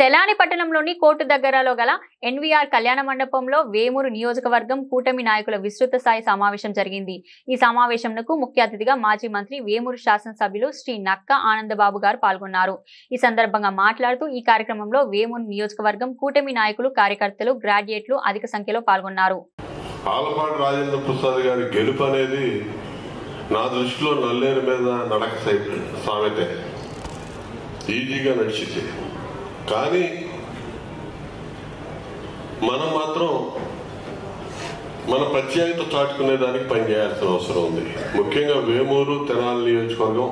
తెలాని పట్టణంలోని కోర్టు దగ్గరలో గల ఎన్వీఆర్ కళ్యాణ మండపంలో వేమూరు నియోజకవర్గం కూటమి నాయకుల విస్తృత స్థాయి సమావేశం జరిగింది. ఈ సమావేశంకు ముఖ్య అతిథిగా మాజీ మంత్రి వేమూరు శాసనసభ్యులు శ్రీ నక్క ఆనందబాబు గారు పాల్గొన్నారు. ఈ సందర్భంగా మాట్లాడుతూ ఈ కార్యక్రమంలో వేమూరు నియోజకవర్గం కూటమి నాయకులు, కార్యకర్తలు, గ్రాడ్యుయేట్లు అధిక సంఖ్యలో పాల్గొన్నారు. ఆలపాటి రాజేంద్ర ప్రసాద్ గారి గెలుపు అనేది నా దృష్టిలో నల్లేరు మీద నడక సామెతే, ఈజీగా నడిచింది. కానీ మనం మాత్రం మన ప్రత్యేకత చాటుకునే దానికి పనిచేయాల్సిన అవసరం ఉంది. ముఖ్యంగా వేమూరు, తెనాలి నియోజకవర్గం,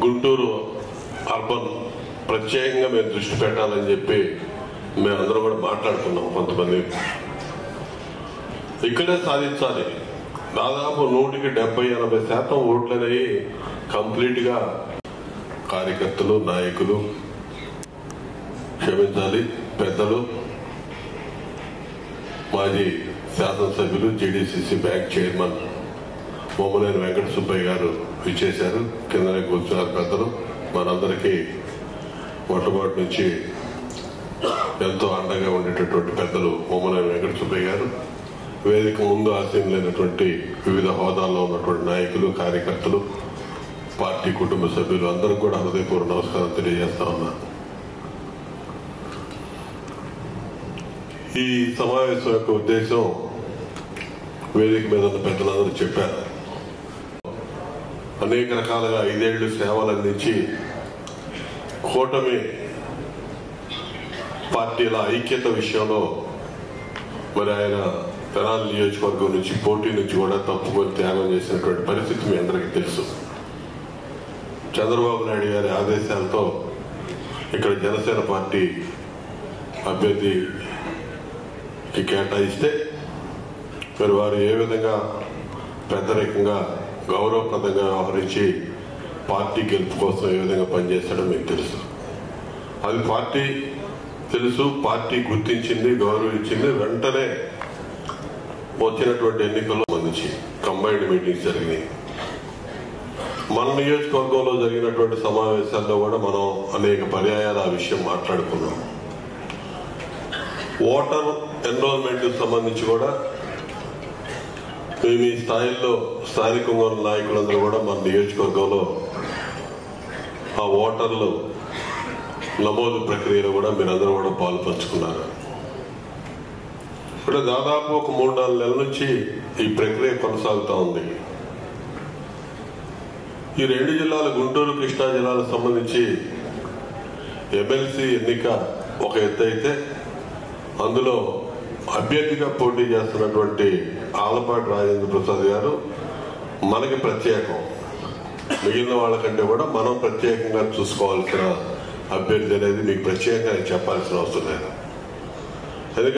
గుంటూరు అర్బన్ ప్రత్యేకంగా మేము దృష్టి పెట్టాలని చెప్పి మేమందరం కూడా మాట్లాడుకున్నాం. కొంతమంది ఇక్కడే సాధించాలి. దాదాపు 100-70-80% ఓట్లు అనేవి కంప్లీట్ గా కార్యకర్తలు, నాయకులు, క్షమించాలి పెద్దలు, మాజీ శాసనసభ్యులు, జేడీసీసీ బ్యాంక్ చైర్మన్ బొమ్మలేని వెంకట సుబ్బయ్య గారు విచ్చేశారు. కిందనే కూర్చున్నారు పెద్దలు. మనందరికీ మొట్టమొదటి నుంచి ఎంతో అండగా ఉండేటటువంటి పెద్దలు బొమ్మలేని వెంకట సుబ్బయ్య గారు, వేదిక ముందు ఆశీనులైనటువంటి వివిధ హోదాల్లో ఉన్నటువంటి నాయకులు, కార్యకర్తలు, పార్టీ కుటుంబ సభ్యులు అందరూ కూడా హృదయపూర్వక నమస్కారం తెలియజేస్తా ఉన్నా. ఈ సమావేశం యొక్క ఉద్దేశం వేదిక మీద ఉన్న పెద్దలందరూ చెప్పారు. అనేక రకాలుగా 5 ఏళ్లు సేవలు అందించి కూటమి పార్టీల ఐక్యత విషయంలో మరి ఆయన తెనాలి నియోజకవర్గం నుంచి పోటీ నుంచి కూడా తప్పుకొని త్యాగం చేసినటువంటి పరిస్థితి మీ అందరికీ తెలుసు. చంద్రబాబు నాయుడు గారి ఆదేశాలతో ఇక్కడ జనసేన పార్టీ అభ్యర్థికి కేటాయిస్తే మరి వారు ఏ విధంగా పెద్దరికంగా గౌరవప్రదంగా వ్యవహరించి పార్టీ గెలుపు కోసం ఏ విధంగా పనిచేస్తాడో మీకు తెలుసు. అది పార్టీ తెలుసు, పార్టీ గుర్తించింది, గౌరవించింది. వెంటనే వచ్చినటువంటి ఎన్నికల్లో మంచి కంబైన్డ్ మీటింగ్స్ జరిగినాయి. మన నియోజకవర్గంలో జరిగినటువంటి సమావేశాల్లో కూడా మనం అనేక పర్యాయాలు ఆ విషయం మాట్లాడుకున్నాం. ఓటర్ ఎన్రోల్మెంట్ సంబంధించి కూడా మేము ఈ స్థాయిలో స్థానికంగా ఉన్న నాయకులందరూ కూడా మన నియోజకవర్గంలో ఆ ఓటర్లు నమోదు ప్రక్రియలో కూడా మీరందరూ కూడా పాలు పంచుకున్నారు. ఇప్పుడు దాదాపు ఒక 3-4 నెలల నుంచి ఈ ప్రక్రియ కొనసాగుతూ ఉంది. ఈ 2 జిల్లాలు, గుంటూరు, కృష్ణా జిల్లాలకు సంబంధించి ఎమ్మెల్సీ ఎన్నిక ఒక ఎత్తు అయితే, అందులో అభ్యర్థిగా పోటీ చేస్తున్నటువంటి ఆలపాటి రాజేంద్ర ప్రసాద్ గారు మనకి ప్రత్యేకం. మిగిలిన వాళ్ళకంటే కూడా మనం ప్రత్యేకంగా చూసుకోవాల్సిన అభ్యర్థి అనేది మీకు ప్రత్యేకంగా చెప్పాల్సిన అవసరం లేదు.